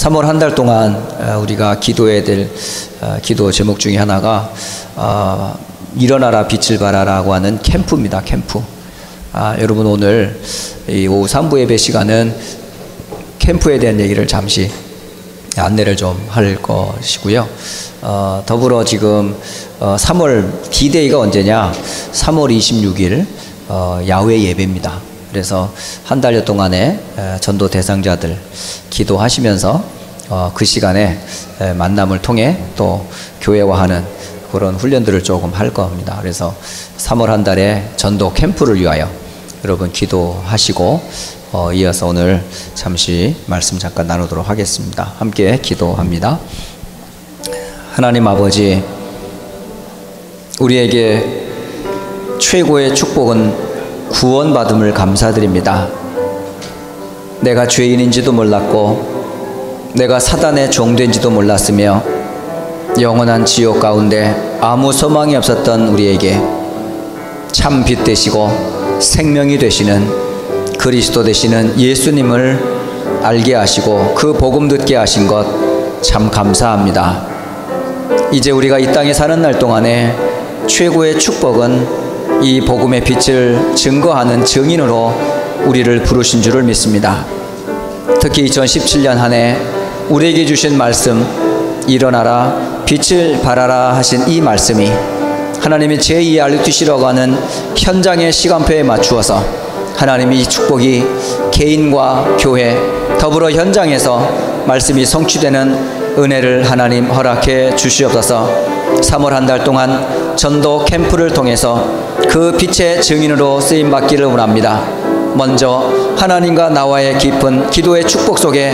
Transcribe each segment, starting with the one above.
3월 한 달 동안 우리가 기도해야 될 기도 제목 중에 하나가 일어나라 빛을 발하라고 하는 캠프입니다. 캠프. 여러분 오늘 이 오후 3부 예배 시간은 캠프에 대한 얘기를 잠시 안내를 좀 할 것이고요. 더불어 지금 3월 D-Day가 언제냐? 3월 26일 야외 예배입니다. 그래서 한 달여 동안에 전도 대상자들 기도하시면서 그 시간에 만남을 통해 또 교회화하는 그런 훈련들을 조금 할 겁니다. 그래서 3월 한 달에 전도 캠프를 위하여 여러분 기도하시고 이어서 오늘 잠시 말씀 잠깐 나누도록 하겠습니다. 함께 기도합니다. 하나님 아버지, 우리에게 최고의 축복은 구원받음을 감사드립니다. 내가 죄인인지도 몰랐고 내가 사단의 종된지도 몰랐으며 영원한 지옥 가운데 아무 소망이 없었던 우리에게 참 빛 되시고 생명이 되시는 그리스도 되시는 예수님을 알게 하시고 그 복음 듣게 하신 것 참 감사합니다. 이제 우리가 이 땅에 사는 날 동안에 최고의 축복은 이 복음의 빛을 증거하는 증인으로 우리를 부르신 줄을 믿습니다. 특히 2017년 한 해 우리에게 주신 말씀, 일어나라 빛을 발하라 하신 이 말씀이 하나님이 제2의 알루티시라고 하는 현장의 시간표에 맞추어서 하나님이 이 축복이 개인과 교회 더불어 현장에서 말씀이 성취되는 은혜를 하나님 허락해 주시옵소서. 3월 한 달 동안 전도 캠프를 통해서 그 빛의 증인으로 쓰임받기를 원합니다. 먼저 하나님과 나와의 깊은 기도의 축복 속에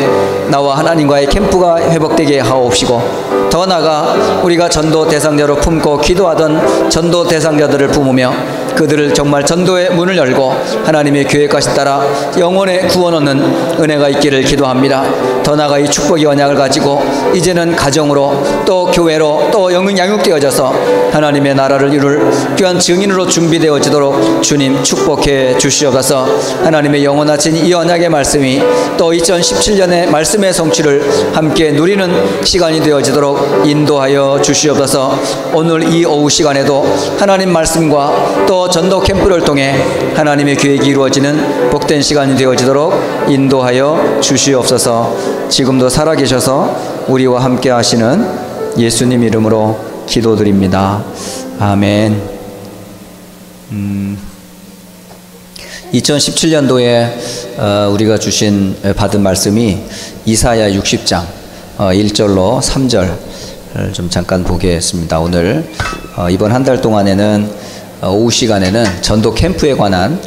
나와 하나님과의 캠프가 회복되게 하옵시고, 더 나아가 우리가 전도 대상자로 품고 기도하던 전도 대상자들을 품으며 그들을 정말 전도의 문을 열고 하나님의 계획까지 따라 영혼의 구원 얻는 은혜가 있기를 기도합니다. 더 나아가 이 축복의 언약을 가지고 이제는 가정으로 또 교회로 또 영은 양육되어져서 하나님의 나라를 이룰 귀한 증인으로 준비되어지도록 주님 축복해 주시옵소서. 하나님의 영원하신 이 언약의 말씀이 또 2017년의 말씀의 성취를 함께 누리는 시간이 되어지도록 인도하여 주시옵소서. 오늘 이 오후 시간에도 하나님 말씀과 또 전도 캠프를 통해 하나님의 계획이 이루어지는 복된 시간이 되어지도록 인도하여 주시옵소서. 지금도 살아계셔서 우리와 함께 하시는 예수님 이름으로 기도드립니다. 아멘. 2017년도에 우리가 받은 말씀이 이사야 60장 1절로 3절을 좀 잠깐 보겠습니다. 오늘 이번 한 달 동안에는 오후 시간에는 전도 캠프에 관한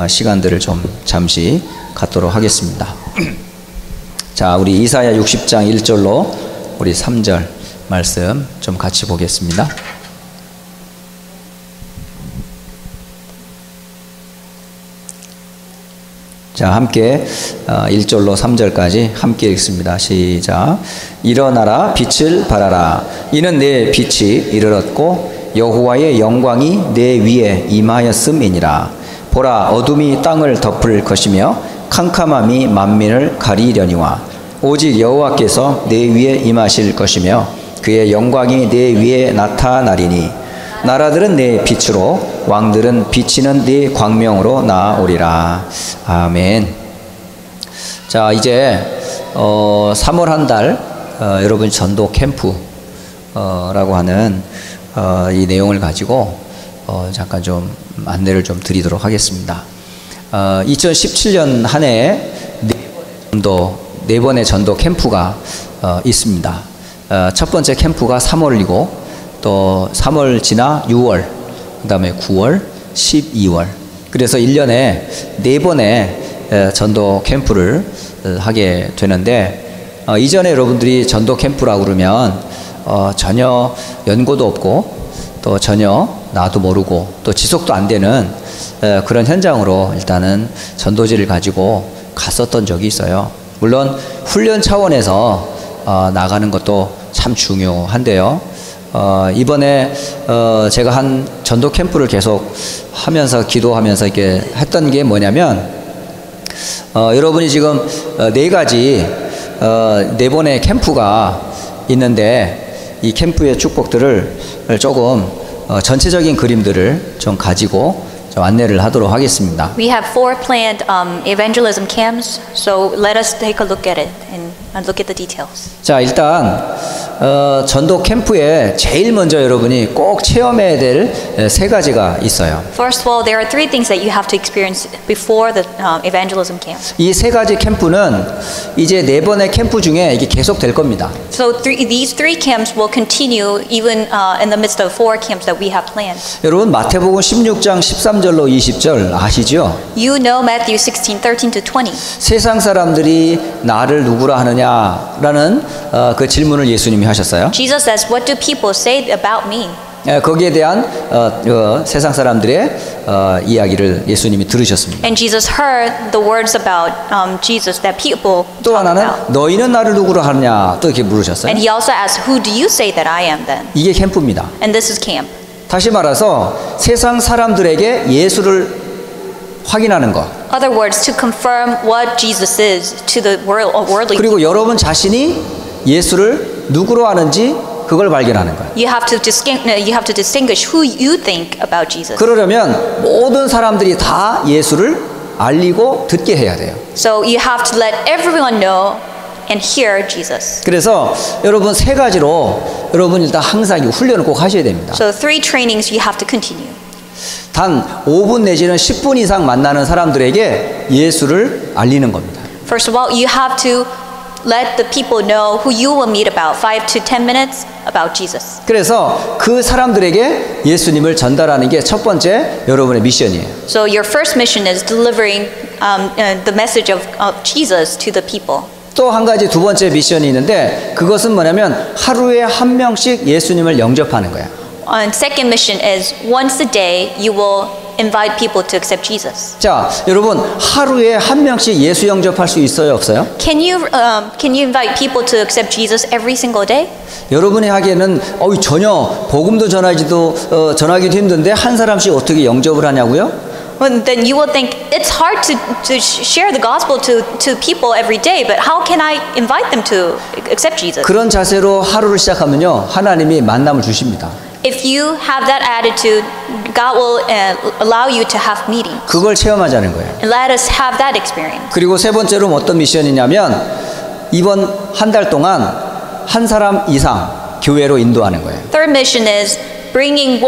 시간들을 좀 잠시 갖도록 하겠습니다. 자, 우리 이사야 60장 1절로 우리 3절 말씀 좀 같이 보겠습니다. 자, 함께 1절로 3절까지 함께 읽습니다. 시작. 일어나라 빛을 발하라. 이는 내 빛이 이르렀고 여호와의 영광이 내 위에 임하였음이니라. 보라, 어둠이 땅을 덮을 것이며 캄캄함이 만민을 가리려니와 오직 여호와께서 내 위에 임하실 것이며 그의 영광이 내 위에 나타나리니 나라들은 내 빛으로 왕들은 비치는 네 광명으로 나아오리라. 아멘. 자, 이제 3월 한 달 여러분 전도 캠프라고 하는 이 내용을 가지고 잠깐 좀 안내를 좀 드리도록 하겠습니다. 2017년 한 해에 네 번의 전도 캠프가 있습니다. 첫 번째 캠프가 3월이고 또 3월 지나 6월, 그 다음에 9월, 12월. 그래서 1년에 4번의 전도 캠프를 하게 되는데, 이전에 여러분들이 전도 캠프라고 그러면 전혀 연고도 없고 또 전혀 나도 모르고 또 지속도 안 되는 그런 현장으로 일단은 전도지를 가지고 갔었던 적이 있어요. 물론 훈련 차원에서 나가는 것도 참 중요한데요. 이번에 제가 한 전도 캠프를 계속 하면서 기도하면서 이렇게 했던 게 뭐냐면 여러분이 지금 4가지 네 번의 캠프가 있는데 이 캠프의 축복들을 조금 전체적인 그림들을 좀 가지고 좀 안내를 하도록 하겠습니다. We have 4 planned evangelism camps, so let us take a look at it and look at the details. 자, 일단 전도 캠프에 제일 먼저 여러분이 꼭 체험해야 될 3가지가 있어요. First of all, there are 3 things that you have to experience before the evangelism camp. 이 3가지 캠프는 이제 4번의 캠프 중에 이게 계속 될 겁니다. So these 3 camps will continue even in the midst of 4 camps that we have planned. 여러분 마태복음 16장 13절로 20절 아시죠? You know Matthew 16:13 to 20. 세상 사람들이 나를 누구라 하느냐라는 그 질문을 예수님이 하셨어요. Jesus says, "What do people say about me?" 거기에 대한 세상 사람들의 이야기를 예수님이 들으셨습니다. And Jesus heard the words about Jesus that people 또 talk 하나는 about. 너희는 나를 누구로 하느냐 또 이렇게 물으셨어요. And he also asked, "Who do you say that I am then?" 이게 캠프입니다. And this is camp. 다시 말해서 세상 사람들에게 예수를 확인하는 것. Other words, to confirm what Jesus is to the worldly. 그리고 여러분 자신이 예수를 누구로 아는지 그걸 발견하는 거예요. You have to distinguish who you think about Jesus. 그러려면 모든 사람들이 다 예수를 알리고 듣게 해야 돼요. So you have to let everyone know and hear Jesus. 그래서 여러분 3가지로 여러분 일단 항상 이 훈련을 꼭 하셔야 됩니다. So 3 trainings you have to continue. 단 5분 내지는 10분 이상 만나는 사람들에게 예수를 알리는 겁니다. First of all, you have to let the people know who you will meet about 5 to 10 minutes about Jesus. 그래서 그 사람들에게 예수님을 전달하는 게 첫 번째 여러분의 미션이에요. So your first mission is delivering the message of Jesus to the people. 또 한 가지 두 번째 미션이 있는데 그것은 뭐냐면 하루에 한 명씩 예수님을 영접하는 거예요. And second mission is once a day you will invite people to accept Jesus. 자, 여러분 하루에 한 명씩 예수 영접할 수 있어요, 없어요? Can you invite people to accept Jesus every single day? 여러분이 하기에는 전혀 복음도 전하기도 힘든데 한 사람씩 어떻게 영접을 하냐고요? Well, then you will think it's hard to share the gospel to people every day, but how can I invite them to accept Jesus? 그런 자세로 하루를 시작하면요 하나님이 만남을 주십니다. If you have that attitude, God will allow you to have meetings. 그걸 체험하자는 거예요. And let us have that experience. 그리고 세 번째로 어떤 미션이냐면 이번 한 달 동안 한 사람 이상 교회로 인도하는 거예요. Third mission is bringing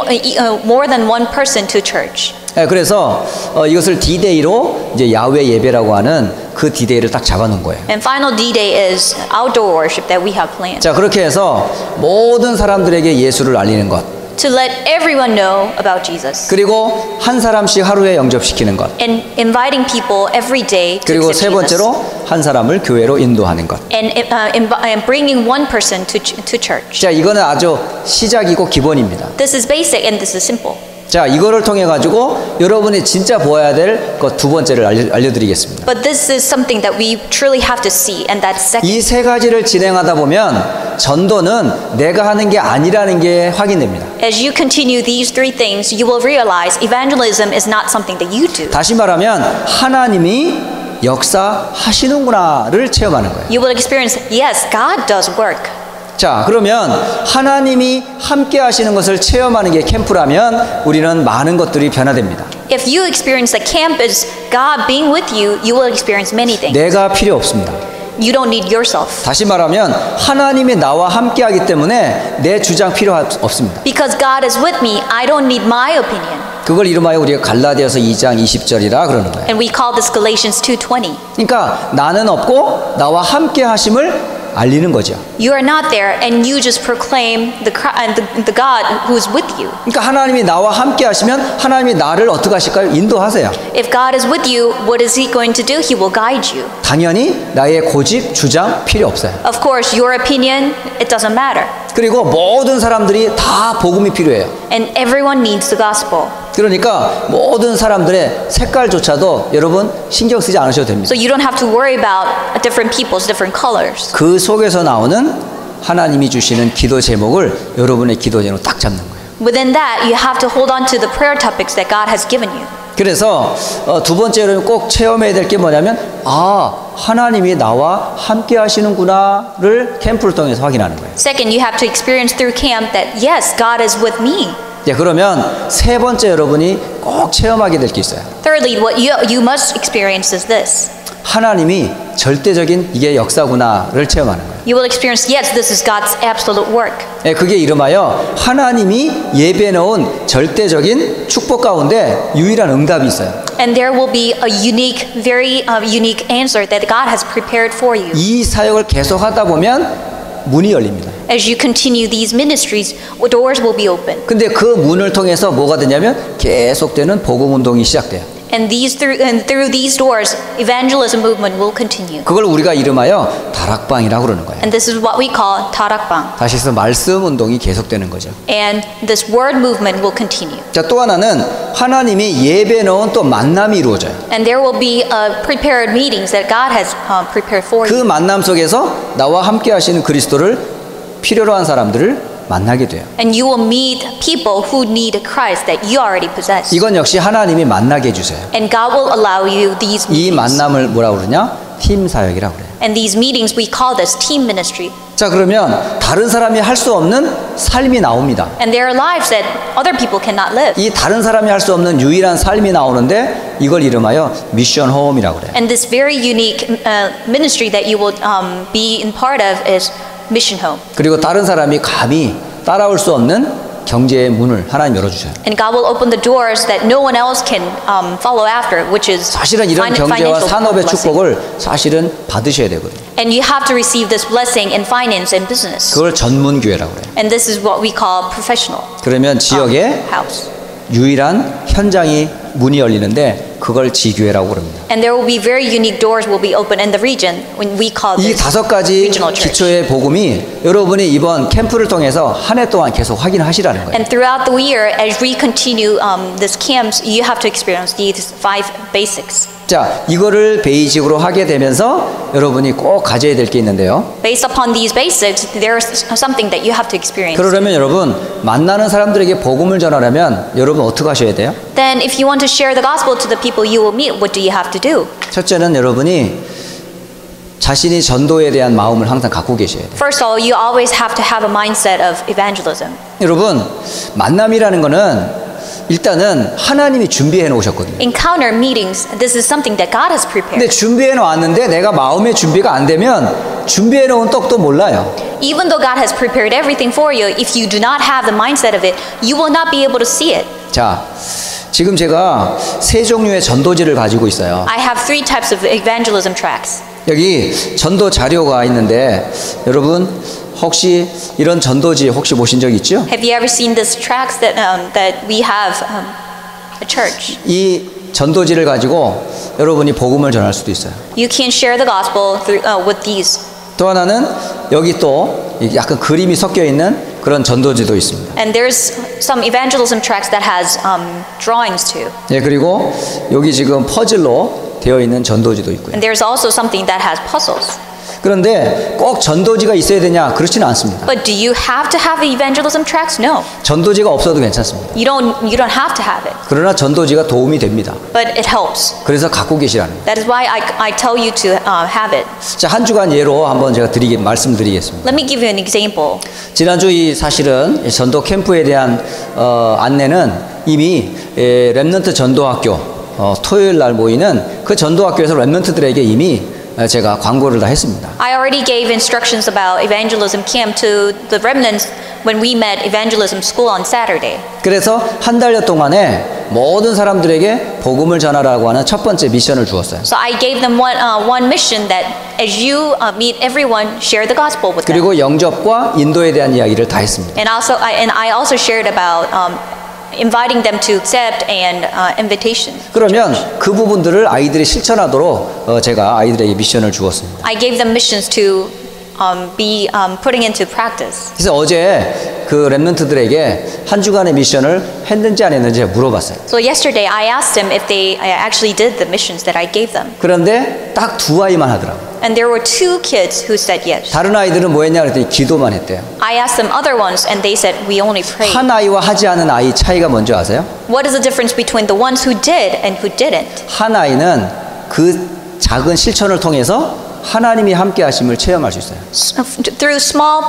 more than one person to church. 그래서 이것을 D-Day로 이제 야외 예배라고 하는 그 D-Day를 딱 잡아놓은 거예요. And final D-Day is outdoor worship that we have planned. 자, 그렇게 해서 모든 사람들에게 예수를 알리는 것. To let everyone know about Jesus. 그리고 한 사람씩 하루에 영접시키는 것. And inviting people every day to 그리고 accept 세 번째로 한 사람을 교회로 인도하는 것. And bringing one person to church. 자, 이거는 아주 시작이고 기본입니다. This is basic and this is simple. 자, 이거를 통해 가지고 여러분이 진짜 보아야 될 것 두 번째를 알려드리겠습니다. But this is something that we truly have to see, and that's second. 이 세 가지를 진행하다 보면 전도는 내가 하는 게 아니라는 게 확인됩니다. As you continue these 3 things, you will realize evangelism is not something that you do. 다시 말하면 하나님이 역사하시는구나를 체험하는 거예요. You will experience, yes, God does work. 자, 그러면 하나님이 함께 하시는 것을 체험하는 게 캠프라면 우리는 많은 것들이 변화됩니다. If you experience the camp as God being with you, you will experience many things. 내가 필요 없습니다. You don't need yourself. 다시 말하면 하나님이 나와 함께 하기 때문에 내 주장 필요 없습니다. Because God is with me, I don't need my opinion. 그걸 이름하여 우리가 갈라디아서 2장 20절이라 그러는 거예요. And we call this Galatians 2:20. 그러니까 나는 없고 나와 함께 하심을 알리는 거죠. You are not there, and you just proclaim the God who is with you. 그러니까 하나님이 나와 함께 하시면 하나님이 나를 어떻게 하실까요? 인도하세요. If God is with you, what is He going to do? He will guide you. 당연히 나의 고집, 주장 필요 없어요. Of course, your opinion, it doesn't matter. 그리고 모든 사람들이 다 복음이 필요해요. And everyone needs the gospel. 그러니까 모든 사람들의 색깔조차도 여러분 신경 쓰지 않으셔도 됩니다. So you don't have to worry about different people's different colors. 그 속에서 나오는 하나님이 주시는 기도 제목을 여러분의 기도 제목으로 딱 잡는 거예요. Within that, you have to hold on to the prayer topics that God has given you. 그래서 두 번째로 꼭 체험해야 될 게 뭐냐면 하나님이 나와 함께 하시는구나를 캠프를 통해서 확인하는 거예요. Second, you have to experience through camp that yes, God is with me. 그러면 세 번째 여러분이 꼭 체험하게 될 게 있어요. Thirdly, what you must experience is this. 하나님이 절대적인 이게 역사구나를 체험하는 거예요. You will experience, yes, this is God's absolute work. 그게 이름하여 하나님이 예배해 놓은 절대적인 축복 가운데 유일한 응답이 있어요. And there will be a unique, very unique answer that God has prepared for you. 이 사역을 계속하다 보면 문이 열립니다. As you continue these ministries, doors will be open. 근데 그 문을 통해서 뭐가 되냐면 계속되는 복음 운동이 시작돼요. And through these doors, evangelism movement will continue. 그걸 우리가 이름하여 다락방이라고 그러는 거예요. And this is what we call tarakbang. 다시 해서 말씀 운동이 계속되는 거죠. And this word movement will continue. 자, 또 하나는 하나님이 예배해 놓은 또 만남이 이루어져요. And there will be prepared meetings that God has prepared for 그 you. 만남 속에서 나와 함께 하시는 그리스도를 필요로 한 사람들을 만나게 돼요. And you will meet people who need Christ that you already possess. 이건 역시 하나님이 만나게 해주세요. And God will allow you these 이 meetings. 만남을 뭐라고 그러냐? 팀 사역이라고 그래요. And these meetings we call this team ministry. 자, 그러면 다른 사람이 할 수 없는 삶이 나옵니다. And there are lives that other people cannot live. 이 다른 사람이 할 수 없는 유일한 삶이 나오는데 이걸 이름하여 미션 홈이라고 그래요. And this very unique ministry that you will be in part of is Mission Home. 그리고 다른 사람이 감히 따라올 수 없는 경제의 문을 하나님 열어주셔요. And God will open the doors that no one else can follow after, which is 사실은 이런 경제와 financial 산업의 blessing. 축복을 사실은 받으셔야 되거든요. And you have to receive this blessing in finance and business. 그걸 전문교회라고 그래요. And this is what we call professional 그러면 지역에 house. 유일한 현장이 문이 열리는데 그걸 지교회라고 그럽니다. And there will be very unique doors will be open in the region when we call 이 this 다섯 가지 regional church. 기초의 복음이 여러분이 이번 캠프를 통해서 한 해 동안 계속 확인하시라는 거예요. And throughout the year, as we continue this camps, you have to experience these 5 basics. 자, 이거를 베이직으로 하게 되면서 여러분이 꼭 가져야 될 게 있는데요. Based upon these basics, there's something that you have to experience. 그러려면 여러분 만나는 사람들에게 복음을 전하려면 여러분 어떻게 하셔야 돼요? Then if you want to share the gospel to the people you will meet, what do you have to do? 첫째는 여러분이 자신이 전도에 대한 마음을 항상 갖고 계셔야 돼요. First of all, you always have to have a mindset of evangelism. 여러분 만남이라는 거는 일단은 하나님이 준비해 놓으셨거든요. Encounter meetings, this is something that God has prepared. 근데 준비해 놓았는데 내가 마음의 준비가 안 되면 준비해 놓은 떡도 몰라요. Even though God has prepared everything for you, if you do not have the mindset of it, you will not be able to see it. 자, 지금 제가 세 종류의 전도지를 가지고 있어요. I have 3 types of evangelism tracks. 여기 전도 자료가 있는데 여러분 혹시 이런 전도지 혹시 보신 적 있죠? Have you ever seen these tracks that we have at church? 이 전도지를 가지고 여러분이 복음을 전할 수도 있어요. You can share the gospel through, with these. 또 하나는 여기 또 약간 그림이 섞여 있는 그런 전도지도 있습니다. And there's some evangelism tracks that has drawings too. 예, 그리고 여기 지금 퍼즐로 되어 있는 전도지도 있고요. And there's also something that has puzzles. 그런데 꼭 전도지가 있어야 되냐? 그렇지는 않습니다. But do you have to have evangelism tracks? No. 전도지가 없어도 괜찮습니다. You don't have to have it. 그러나 전도지가 도움이 됩니다. But it helps. 그래서 갖고 계시라는 거예요. That is why I tell you to have it. 자, 한 주간 예로 한번 제가 말씀드리겠습니다. Let me give you an example. 지난주 이 사실은 전도 캠프에 대한 안내는 이미 렘넌트 전도학교 토요일 날 모이는 그 전도학교에서 렘넌트들에게 이미 제가 광고를 다 했습니다. I already gave instructions about evangelism camp to the remnants when we met evangelism school on Saturday. 그래서 한 달여 동안에 모든 사람들에게 복음을 전하라고 하는 첫 번째 미션을 주었어요. So I gave them one mission that as you meet everyone, share the gospel with them. 그리고 영접과 인도에 대한 이야기를 다 했습니다. And I also shared about inviting them to accept and invitation. 그러면 그 부분들을 아이들이 실천하도록 제가 아이들에게 미션을 주었습니다. I gave them missions to be putting into practice. 그래서 어제 그 렘넌트들에게 한 주간의 미션을 했는지 안 했는지 물어봤어요. So yesterday I asked them if they actually did the missions that I gave them. 그런데 딱 2 아이만 하더라고요. And there were 2 kids who said yes. 다른 아이들은 뭐 했냐 그랬더니 기도만 했대요. I asked them other ones and they said we only prayed. 한 아이와 하지 않은 아이 차이가 뭔지 아세요? What is the difference between the ones who did and who didn't? 한 아이는 그 작은 실천을 통해서 하나님이 함께 하심을 체험할 수 있어요. Through small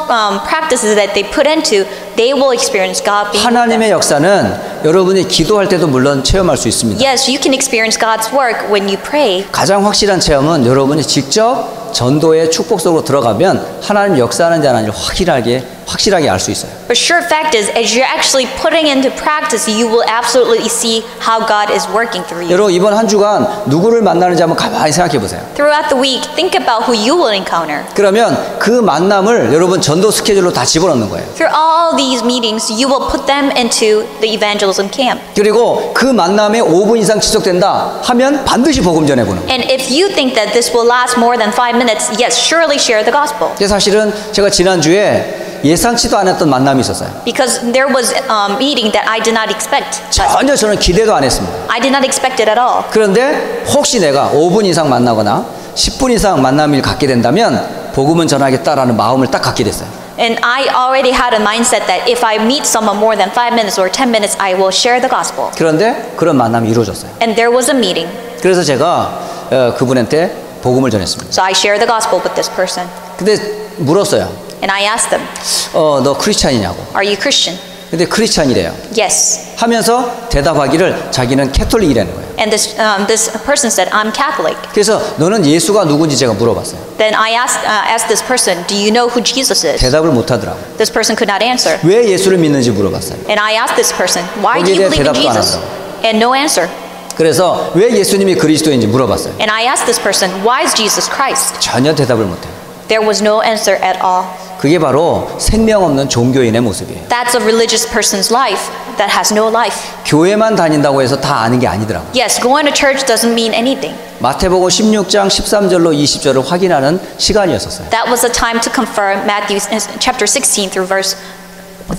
practices that they put into, they will experience God being with 하나님의 them. 역사는 여러분이 기도할 때도 물론 체험할 수 있습니다. Yes, you can experience God's work when you pray. 가장 확실한 체험은 여러분이 직접 전도의 축복 속으로 들어가면 하나님 역사하는지 안 하는지 확실하게 알 수 있어요. But sure fact is, as you're actually putting into practice, you will absolutely see how God is working through you. 여러분 이번 한 주간 누구를 만나는지 한번 가만히 생각해 보세요. Throughout the week, think about who you will encounter. 그러면 그 만남을 여러분 전도 스케줄로 다 집어넣는 거예요. Through all these meetings, you will put them into the evangelism camp. 그리고 그 만남에 5분 이상 지속된다 하면 반드시 복음 전해보는 거예요. And if you think that this will last more than 5 minutes, yes, surely share the gospel. 사실은 제가 지난주에 예상치도 않았던 만남이 있었어요. Because there was a meeting that I did not expect. 전혀 저는 기대도 안 했습니다. I did not expect it at all. 그런데 혹시 내가 5분 이상 만나거나 10분 이상 만남을 갖게 된다면 복음은 전하겠다라는 마음을 딱 갖게 됐어요. And I already had a mindset that if I meet someone more than 5 minutes or 10 minutes, I will share the gospel. 그런데 그런 만남이 이루어졌어요. And there was a meeting. 그래서 제가 그분한테 복음을 전했습니다. So I shared the gospel with this person. 근데 물었어요. And I asked them, 너 크리스찬이냐고. are you Christian? 근데 크리스찬이래요. Yes. 하면서 대답하기를 자기는 캐톨릭이라는 거예요. And this person said, I'm Catholic. 그래서 너는 예수가 누군지 제가 물어봤어요. Then I asked this person, do you know who Jesus is? 대답을 못하더라고요. This person could not answer. 왜 예수를 믿는지 물어봤어요. And I asked this person, why do 거기에 you 대해 believe in 대답도 안 Jesus? 하더라고요. And no answer. 그래서 왜 예수님이 그리스도인지 물어봤어요. And I asked this person, why is Jesus Christ? 전혀 대답을 못해요. There was no answer at all. 그게 바로 생명 없는 종교인의 모습이에요. That's a religious person's life that has no life. 교회만 다닌다고 해서 다 아는 게 아니더라고요. Yes, going to church doesn't mean anything. 마태복음 16장 13절로 20절을 확인하는 시간이었었어요. That was a time to confirm Matthew chapter 16 through verse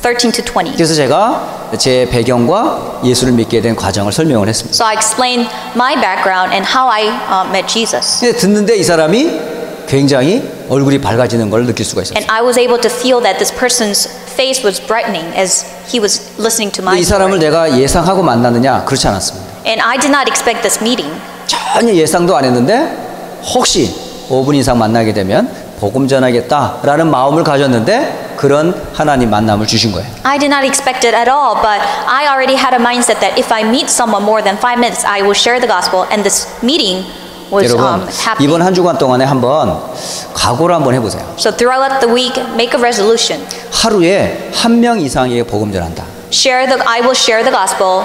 13 to 20. 그래서 제가 제 배경과 예수를 믿게 된 과정을 설명을 했습니다. So I explained my background and how I met Jesus. 근데 듣는데 이 사람이 굉장히 얼굴이 밝아지는 걸 느낄 수가 있었어요. And I was able to feel that this person's face was brightening as he was listening to my 이 사람을 story. 내가 예상하고 만났느냐? 그렇지 않았습니다. And I did not expect this meeting. 전혀 예상도 안 했는데 혹시 5분 이상 만나게 되면 복음 전하겠다라는 마음을 가졌는데 그런 하나님 만남을 주신 거예요. I did not expect it at all, but I already had a mindset that if I meet someone more than 5 minutes, I will share the gospel. And this meeting was 여러분 happening. 이번 한 주간 동안에 한번 각오를 한번 해보세요. So throughout the week, make a resolution. 하루에 한 명 이상에게 복음 전한다. I will share the gospel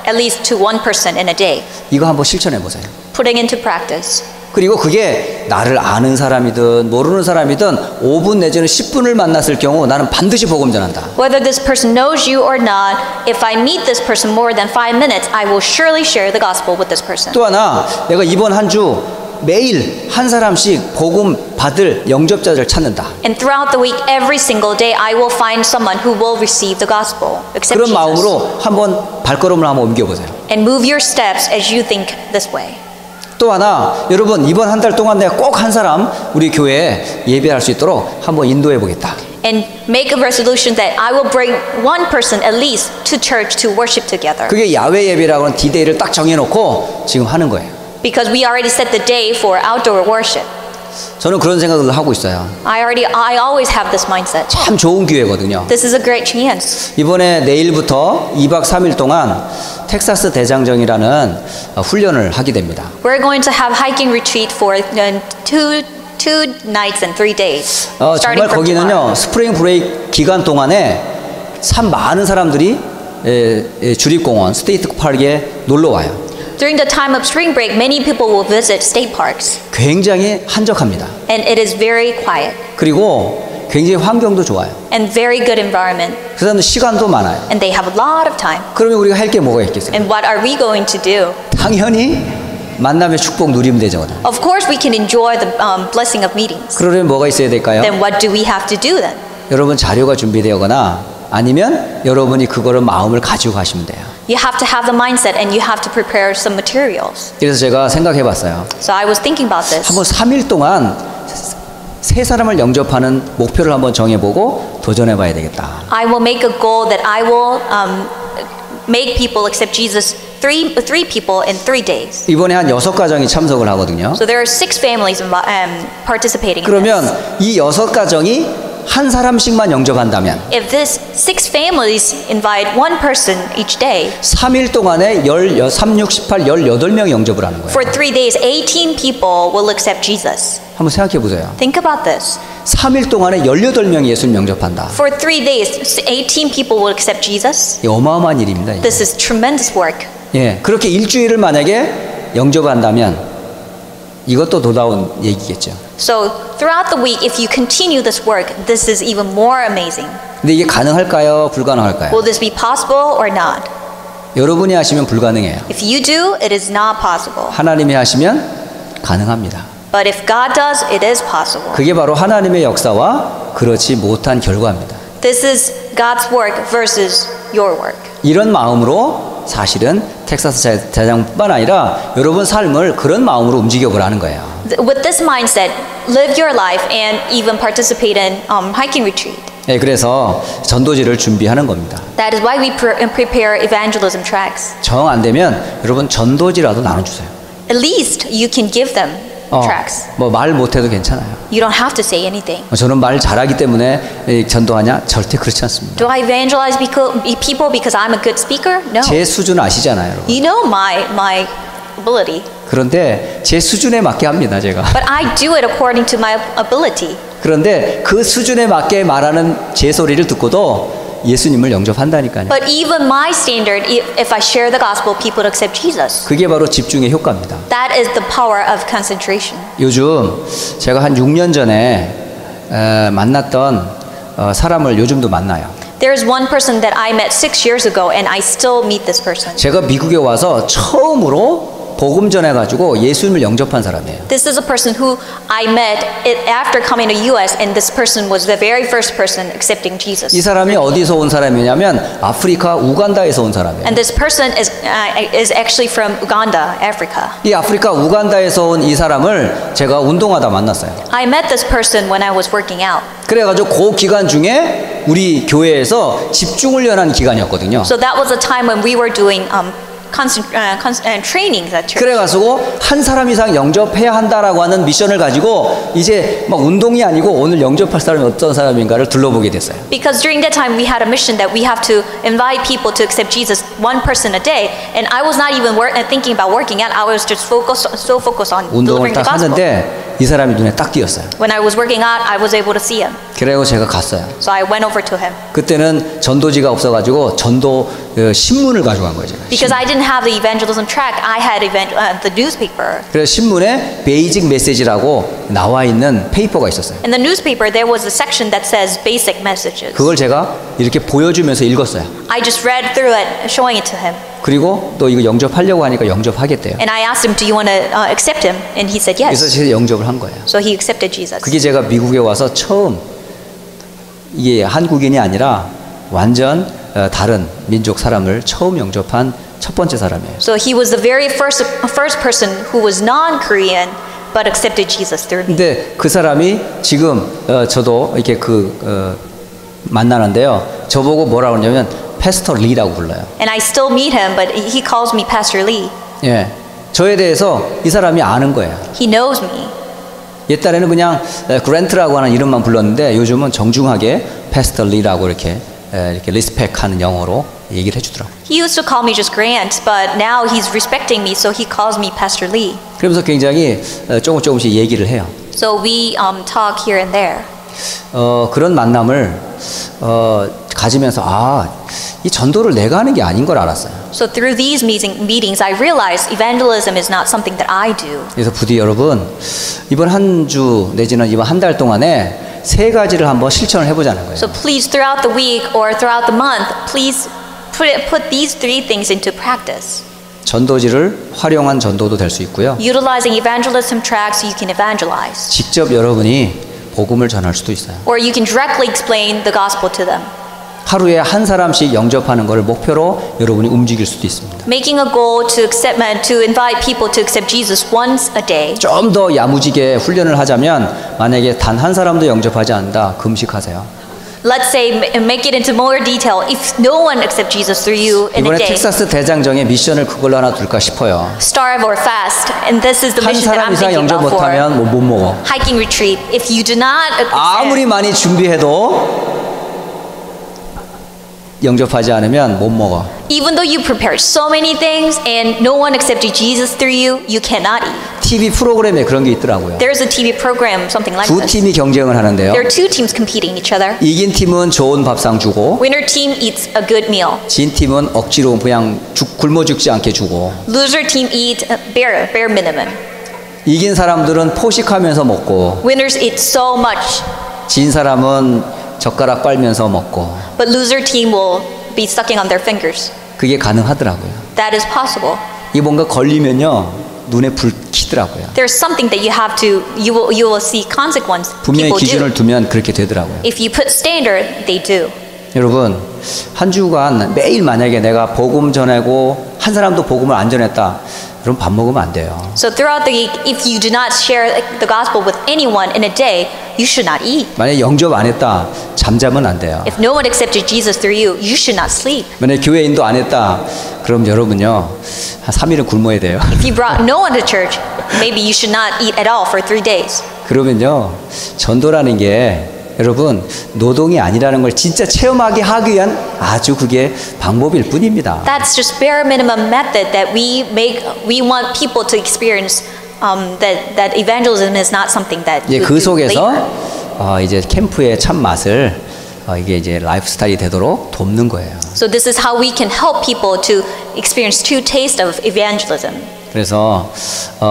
at least to one person in a day. 이거 한번 실천해 보세요. Putting into practice. 그리고 그게 나를 아는 사람이든 모르는 사람이든 5분 내지는 10분을 만났을 경우 나는 반드시 복음 전한다. Whether this person knows you or not, if I meet this person more than 5 minutes, I will surely share the gospel with this person. 또 하나 내가 이번 한 주 매일 한 사람씩 복음 받을 영접자를 찾는다. And throughout the week, every single day, I will find someone who will receive the gospel, accept 그런 Jesus. 마음으로 한번 발걸음을 한번 옮겨보세요. And move your steps as you think this way. 또 하나 여러분 이번 한 달 동안 내가 꼭 한 사람 우리 교회에 예배할 수 있도록 한번 인도해 보겠다. And make a resolution that I will bring one person at least to church to worship together. 그게 야외 예배라고 하는 디데이를 딱 정해놓고 지금 하는 거예요. Because we already set the day for outdoor worship. 저는 그런 생각을 하고 있어요. I always have this mindset. 참 좋은 기회거든요. This is a great chance. 이번에 내일부터 2박 3일 동안 텍사스 대장정이라는 훈련을 하게 됩니다. We're going to have hiking retreat for two nights and 3 days. 정말 starting from 거기는요 tomorrow. 스프링 브레이크 기간 동안에 참 많은 사람들이 주립공원 스테이트 파크에 놀러 와요. During the time of spring break, many people will visit state parks. 굉장히 한적합니다. And it is very quiet. 그리고 굉장히 환경도 좋아요. And very good environment. 그 다음에 시간도 많아요. And they have a lot of time. 그러면 우리가 할 게 뭐가 있겠어요? And what are we going to do? 당연히 만남의 축복 누리면 되잖아요. Of course, we can enjoy the blessing of meetings. 그러려면 뭐가 있어야 될까요? Then what do we have to do then? 여러분 자료가 준비되거나 아니면 여러분이 그거를 마음을 가지고 가시면 돼요. You have to have the mindset and you have to prepare some materials. 그래서 제가 생각해 봤어요. So I was thinking about this. 한번 3일 동안 세 사람을 영접하는 목표를 한번 정해보고 도전해 봐야 되겠다. I will make a goal that I will make people accept Jesus, three people in 3 days. 이번에 한 6가정이 참석을 하거든요. So there are 6 families participating in 그러면 this. 이 6가정이 한 사람씩만 영접한다면 If this 6 families invite one person each day, 3일 동안에 3, 6, 18, 18명이 영접을 하는 거예요. for 3 days, 18 people will accept Jesus. 한번 생각해 보세요. Think about this. 3일 동안에 18명이 예수님 영접한다. For 3 days, 18 people will accept Jesus. 이 어마어마한 일입니다. 이게. This is tremendous work. 예, 그렇게 일주일을 만약에 영접한다면 이것도 놀라운 얘기겠죠. So throughout the week, if you continue this work, this is even more amazing. 근데 이게 가능할까요? 불가능할까요? Will this be possible or not? 여러분이 하시면 불가능해요. If you do, it is not possible. 하나님이 하시면 가능합니다. But if God does, it is possible. 그게 바로 하나님의 역사와 그렇지 못한 결과입니다. This is God's work versus your work. 이런 마음으로 사실은 텍사스 대장뿐만 아니라 여러분 삶을 그런 마음으로 움직여 보라는 거예요. With this mindset, live your life and even participate in hiking retreat. 예, 그래서 전도지를 준비하는 겁니다. That is why we prepare evangelism tracks. 정 안 되면 여러분 전도지라도 나눠주세요. At least you can give them tracks. 뭐 말 못해도 괜찮아요. You don't have to say anything. 저는 말 잘하기 때문에 전도하냐? 절대 그렇지 않습니다. Do I evangelize people because I'm a good speaker? No. 제 수준 아시잖아요, 여러분. You know my ability. 그런데 제 수준에 맞게 합니다, 제가. But I do it according to my ability. 그런데 그 수준에 맞게 말하는 제 소리를 듣고도 예수님을 영접한다니까요. But even my standard, if I share the gospel, people accept Jesus. 그게 바로 집중의 효과입니다. That is the power of concentration. 요즘 제가 한 6년 전에 만났던 사람을 요즘도 만나요. There is one person that I met 6 years ago, and I still meet this person. 제가 미국에 와서 처음으로 복음 전해가지고 예수님을 영접한 사람이에요. This is a person who I met after coming to U.S. and this person was the very first person accepting Jesus. 이 사람이 어디서 온 사람이냐면 아프리카 우간다에서 온 사람이에요. And this person is actually from Uganda, Africa. 이 아프리카 우간다에서 온 이 사람을 제가 운동하다 만났어요. I met this person when I was working out. 그래가지고 그 기간 중에 우리 교회에서 집중훈련한 기간이었거든요. So that was a time when we were doing trainings at church. 그래가지고 한 사람 이상 영접해야 한다라고 하는 미션을 가지고 이제 막 운동이 아니고 오늘 영접할 사람이 어떤 사람인가를 둘러보게 됐어요. Because during that time we had a mission that we have to invite people to accept Jesus, one person a day, and I was not even thinking about working out. I was just so focused on 운동을 delivering the 딱 gospel. 하는데 이 사람이 눈에 딱 띄었어요. When I was working out, I was able to see him. 그래고 제가 갔어요. So I went over to him. 그때는 전도지가 없어가지고 전도 신문을 가져간 거예요, 제가. Because I didn't have the evangelism track, I had the newspaper. 그래서 신문에 베이직 메시지라고 나와 있는 페이퍼가 있었어요. In the newspaper, there was a section that says basic messages. 그걸 제가 이렇게 보여주면서 읽었어요. I just read through it, showing it to him. 그리고 또 이거 영접하려고 하니까 영접하겠대요. And I asked him, do you want to accept him? And he said 그래서 yes. 제가 영접을 한 거예요. So he accepted Jesus. 그게 제가 미국에 와서 처음 이게 한국인이 아니라 완전 다른 민족 사람을 처음 영접한 첫 번째 사람이에요. So he was the very first person who was non-Korean but accepted Jesus through me. 근데 그 사람이 지금 저도 이렇게 만나는데요. 저보고 뭐라고 그러냐면 패스터 리라고 불러요. And I still meet him, but he calls me Pastor Lee. 예, 저에 대해서 이 사람이 아는 거예요. He knows me. 옛날에는 그냥 그랜트라고 하는 이름만 불렀는데 요즘은 정중하게 패스터 리라고 이렇게 리스펙하는 영어로 얘기를 해주더라고요. He used to call me just Grant, but now he's respecting me, so he calls me Pastor Lee. 그러면서 굉장히 조금씩 얘기를 해요. So we talk here and there. 그런 만남을 가지면서 이 전도를 내가 하는 게 아닌 걸 알았어요. So through these meetings, I realized evangelism is not something that I do. 그래서 부디 여러분 이번 한 주 내지는 이번 한 달 동안에 3가지를 한번 실천을 해보자는 거예요. So please, throughout the week or throughout the month, please put these 3 things into practice. 전도지를 활용한 전도도 될 수 있고요. Utilizing evangelism tracks, you can evangelize. 직접 여러분이 복음을 전할 수도 있어요. Or you can directly explain the gospel to them. 하루에 한 사람씩 영접하는 것을 목표로 여러분이 움직일 수도 있습니다. Making a goal to invite people to accept Jesus once a day. 좀 더 야무지게 훈련을 하자면 만약에 단 한 사람도 영접하지 않는다, 금식하세요. Let's say, make it into more detail. If no one accepts Jesus through you in a 이번에 day, 텍사스 대장정에 미션을 그걸로 하나 둘까 싶어요. starve or fast. And this is the 한 mission that 사람 I'm 이상 thinking 영접 about for 못하면 못 먹어. hiking retreat. If you do not 아무리 accept, 많이 준비해도 영접하지 않으면 못 먹어. even though you prepared so many things and no one accepted Jesus through you, you cannot eat. TV 프로그램에 그런 게 있더라고요. There's a TV program, something like 두 this. 팀이 경쟁을 하는데요. There are two teams competing each other. 이긴 팀은 좋은 밥상 주고 Winner team eats a good meal. 진 팀은 억지로 그냥 굶어 죽지 않게 주고 Loser team eat bare minimum. 이긴 사람들은 포식하면서 먹고 Winners eat so much, 진 사람은 젓가락 빨면서 먹고 but loser team will be sucking on their fingers. 그게 가능하더라고요. That is possible. 이게 뭔가 걸리면요 눈에 불 켜더라고요. There's something that you will see consequence. 분명히 People 기준을 do. 두면 그렇게 되더라고요. If you put standard, they do. 여러분 한 주간 매일 만약에 내가 복음 전하고 한 사람도 복음을 안 전했다 그럼 밥 먹으면 안 돼요. So throughout the week, if you do not share the gospel with anyone in a day, you should not eat. 만약에 영접 안 했다 잠자면 안 돼요. If no one accepted Jesus through you, you should not sleep. 만약에 교회 인도 안 했다 그럼 여러분요 한 3일은 굶어야 돼요. If you brought no one to church, maybe you should not eat at all for 3 days. 그러면요 전도라는 게 여러분 노동이 아니라는 걸 진짜 체험하게 하기 위한 아주 그게 방법일 뿐입니다. That's just bare minimum method that we want people to experience. That evangelism is not something that 이제 you 그 do 속에서 later. 이제 캠프의 참 맛을 이게 이제 라이프 스타일이 되도록 돕는 거예요. So this is how we can help people to experience true taste of evangelism. 그래서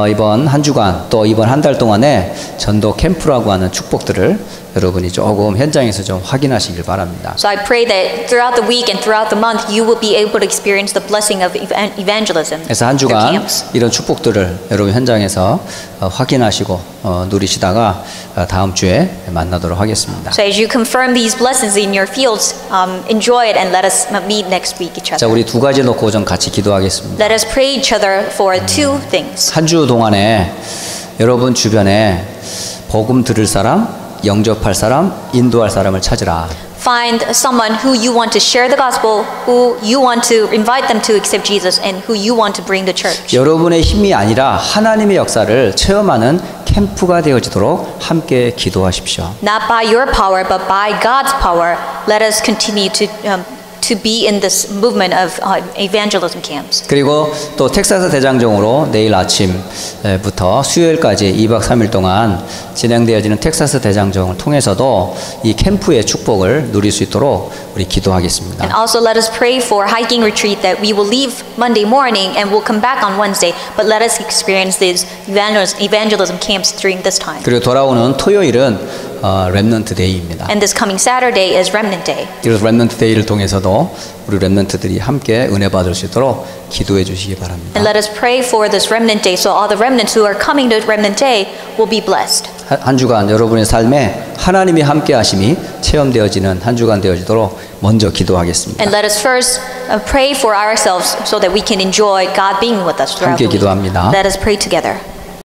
이번 한 주간 또 이번 한 달 동안에 전도 캠프라고 하는 축복들을 여러분이 조금 현장에서 좀 확인하시길 바랍니다. So I pray that throughout the week and throughout the month you will be able to experience the blessing of evangelism. 그래서 한 through 주간 camps. 이런 축복들을 여러분 현장에서 확인하시고 누리시다가 다음 주에 만나도록 하겠습니다. So as you confirm these blessings in your fields, enjoy it and let us meet next week each 자, other. 우리 두 가지 놓고 좀 같이 기도하겠습니다. Let us pray each other for two things. 한 주 동안에 여러분 주변에 복음 들을 사람, 영접할 사람, 인도할 사람을 찾으라. Find someone who you want to share the gospel, who you want to invite them to accept Jesus, and who you want to bring to church. 여러분의 힘이 아니라 하나님의 역사를 체험하는 캠프가 되어지도록 함께 기도하십시오. Not by your power, but by God's power, let us continue to be in this movement of evangelism camps. 그리고 또 텍사스 대장정으로 내일 아침부터 수요일까지 2박 3일 동안 진행되어지는 텍사스 대장정을 통해서도 이 캠프의 축복을 누릴 수 있도록 우리 기도하겠습니다. And also let us pray for hiking retreat that we will leave Monday morning and we'll come back on Wednesday, but let us experience these evangelism camps during this time. 그리고 돌아오는 토요일은 렘넌트 데이입니다. And this coming Saturday is Remnant Day. 그래서 렘넌트 데이를 통해서도 우리 렘넌트들이 함께 은혜 받을 수 있도록 기도해 주시기 바랍니다. And let us pray for this Remnant Day so all the remnants who are coming to Remnant Day will be blessed. 한 주간 여러분의 삶에 하나님이 함께 하심이 체험되어지는 한 주간 되어지도록 먼저 기도하겠습니다. And let us first pray for ourselves so that we can enjoy God being with us throughout 함께 the week. 기도합니다. Let us pray together.